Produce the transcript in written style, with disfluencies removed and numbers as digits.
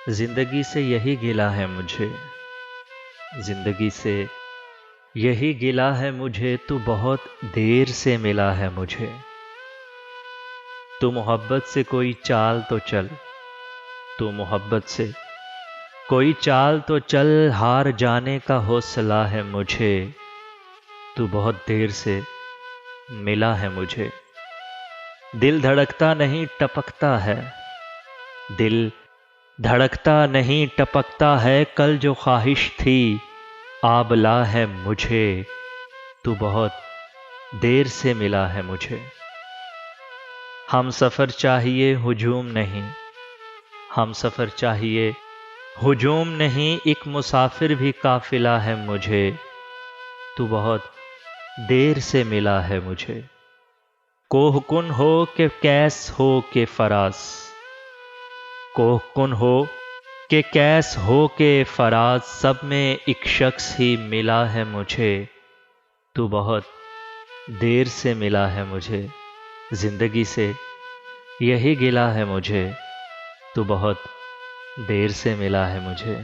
जिंदगी से यही गिला है मुझे। जिंदगी से यही गिला है मुझे, तू बहुत देर से मिला है मुझे। तू मोहब्बत से कोई चाल तो चल, तू मोहब्बत से कोई चाल तो चल, हार जाने का हौसला है मुझे। तू बहुत देर से मिला है मुझे। दिल धड़कता नहीं टपकता है, दिल धड़कता नहीं टपकता है, कल जो ख्वाहिश थी आबला है मुझे। तू बहुत देर से मिला है मुझे। हम सफ़र चाहिए हुजूम नहीं, हम सफ़र चाहिए हुजूम नहीं, एक मुसाफिर भी काफिला है मुझे। तू बहुत देर से मिला है मुझे। कोहकुन हो के कैस हो के फरास, कोहकुन हो कि कैस हो के फराज, सब में एक शख्स ही मिला है मुझे। तू बहुत देर से मिला है मुझे। जिंदगी से यही गिला है मुझे, तू बहुत देर से मिला है मुझे।